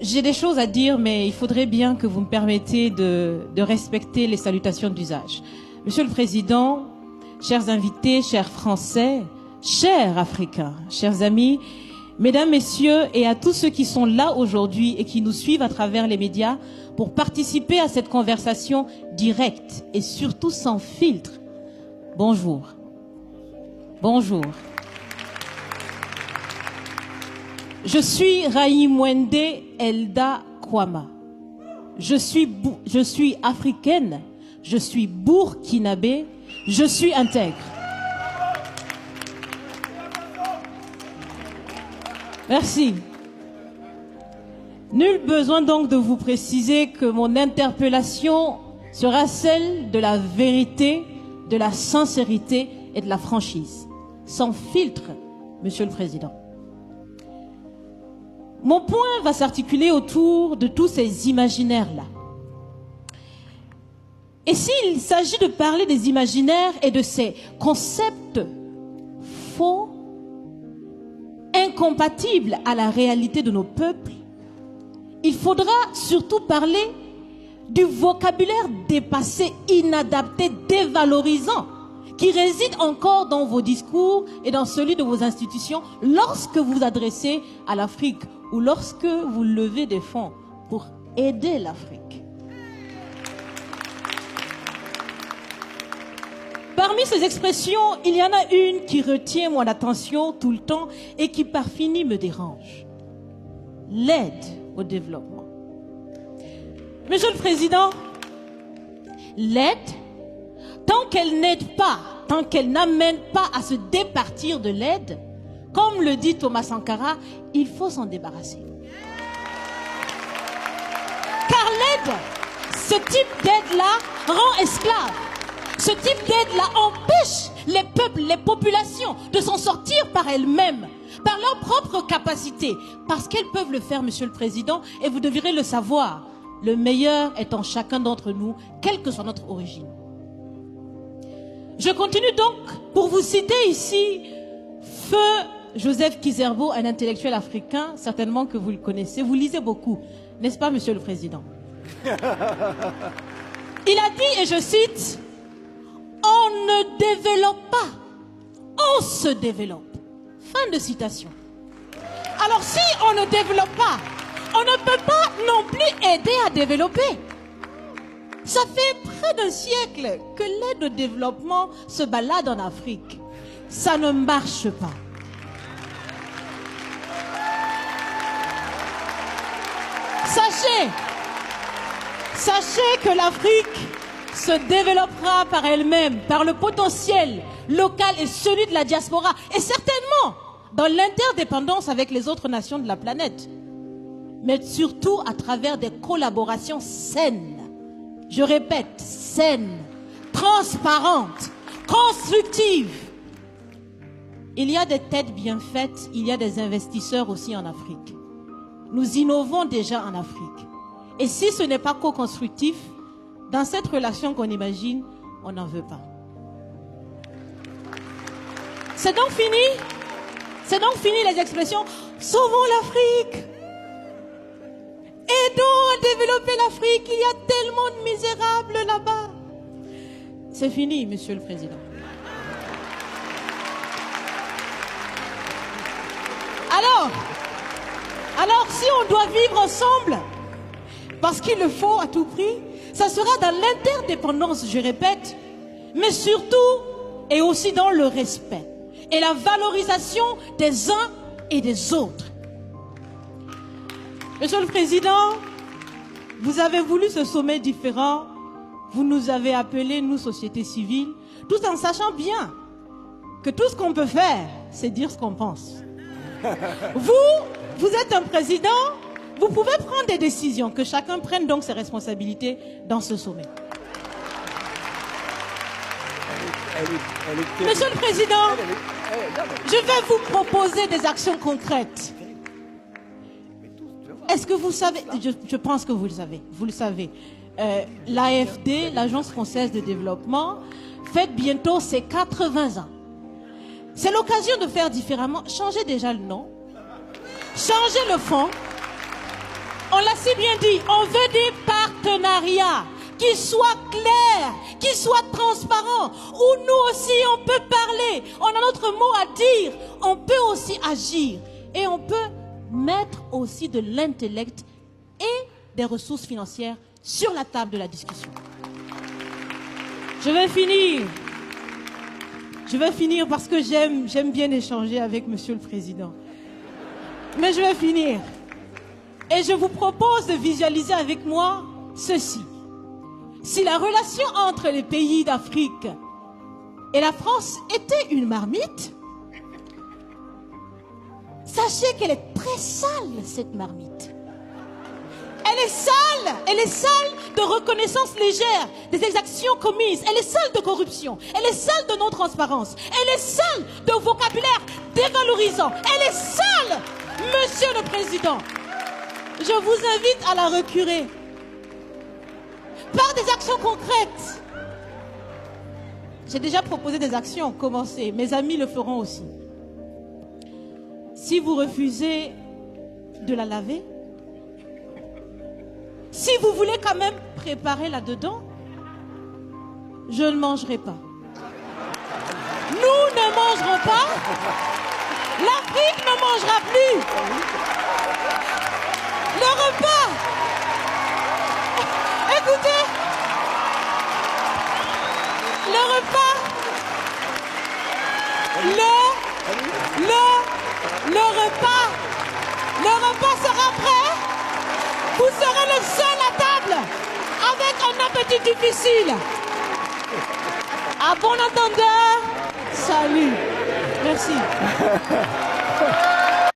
J'ai des choses à dire, mais il faudrait bien que vous me permettiez de respecter les salutations d'usage. Monsieur le Président, chers invités, chers Français, chers Africains, chers amis, Mesdames, Messieurs, et à tous ceux qui sont là aujourd'hui et qui nous suivent à travers les médias pour participer à cette conversation directe et surtout sans filtre. Bonjour. Bonjour. Je suis Raïmwende Elda Kwama. Je suis africaine, je suis burkinabé, je suis intègre. Merci. Nul besoin donc de vous préciser que mon interpellation sera celle de la vérité, de la sincérité et de la franchise. Sans filtre, Monsieur le Président. Mon point va s'articuler autour de tous ces imaginaires-là. Et s'il s'agit de parler des imaginaires et de ces concepts faux, incompatibles à la réalité de nos peuples, il faudra surtout parler du vocabulaire dépassé, inadapté, dévalorisant, qui réside encore dans vos discours et dans celui de vos institutions lorsque vous vous adressez à l'Afrique ou lorsque vous levez des fonds pour aider l'Afrique. Parmi ces expressions, il y en a une qui retient mon attention tout le temps et qui par fini me dérange. L'aide au développement. Monsieur le Président, l'aide, tant qu'elle n'aide pas, tant qu'elle n'amène pas à se départir de l'aide, comme le dit Thomas Sankara, il faut s'en débarrasser. Car l'aide, ce type d'aide-là rend esclave. Ce type d'aide-là empêche les peuples, les populations de s'en sortir par elles-mêmes, par leur propre capacité. Parce qu'elles peuvent le faire, Monsieur le Président, et vous devrez le savoir. Le meilleur est en chacun d'entre nous, quelle que soit notre origine. Je continue donc pour vous citer ici Feu Joseph Kizerbo, un intellectuel africain, certainement que vous le connaissez. Vous lisez beaucoup, n'est-ce pas, Monsieur le Président? Il a dit, et je cite, « On ne développe pas, on se développe. » Fin de citation. Alors si on ne développe pas, on ne peut pas non plus aider à développer. Ça fait près d'un siècle que l'aide au développement se balade en Afrique. Ça ne marche pas. Sachez que l'Afrique se développera par elle-même, par le potentiel local et celui de la diaspora, et certainement dans l'interdépendance avec les autres nations de la planète, mais surtout à travers des collaborations saines. Je répète, saines, transparentes, constructives. Il y a des têtes bien faites, il y a des investisseurs aussi en Afrique. Nous innovons déjà en Afrique. Et si ce n'est pas co-constructif, dans cette relation qu'on imagine, on n'en veut pas. C'est donc fini. C'est donc fini les expressions « Sauvons l'Afrique ». Aidons à développer l'Afrique, il y a tellement de misérables là-bas. C'est fini, Monsieur le Président. Alors si on doit vivre ensemble, parce qu'il le faut à tout prix, ça sera dans l'interdépendance, je répète, mais surtout et aussi dans le respect et la valorisation des uns et des autres. Monsieur le Président, vous avez voulu ce sommet différent, vous nous avez appelés, nous, société civile, tout en sachant bien que tout ce qu'on peut faire, c'est dire ce qu'on pense. Vous êtes un président, vous pouvez prendre des décisions, que chacun prenne donc ses responsabilités dans ce sommet. Monsieur le Président, je vais vous proposer des actions concrètes. Est-ce que vous savez, je pense que vous le savez, l'AFD, l'Agence française de développement, fête bientôt ses 80 ans. C'est l'occasion de faire différemment. Changez déjà le nom. Changez le fond. On l'a si bien dit, on veut des partenariats qui soient clairs, qui soient transparents, où nous aussi on peut parler, on a notre mot à dire, on peut aussi agir et on peut mettre aussi de l'intellect et des ressources financières sur la table de la discussion. Je vais finir parce que j'aime bien échanger avec Monsieur le Président. Mais je vais finir. Et je vous propose de visualiser avec moi ceci. Si la relation entre les pays d'Afrique et la France était une marmite, sachez qu'elle est très sale, cette marmite. Elle est sale de reconnaissance légère des exactions commises. Elle est sale de corruption. Elle est sale de non-transparence. Elle est sale de vocabulaire dévalorisant. Elle est sale, Monsieur le Président. Je vous invite à la recurer par des actions concrètes. J'ai déjà proposé des actions, commencez. Mes amis le feront aussi. Si vous refusez de la laver, si vous voulez quand même préparer là-dedans, je ne mangerai pas. Nous ne mangerons pas. L'Afrique ne mangera plus. Le repas. Écoutez. Le repas. Le repas sera prêt. Vous serez le seul à table avec un appétit difficile. À bon entendeur, salut. Merci.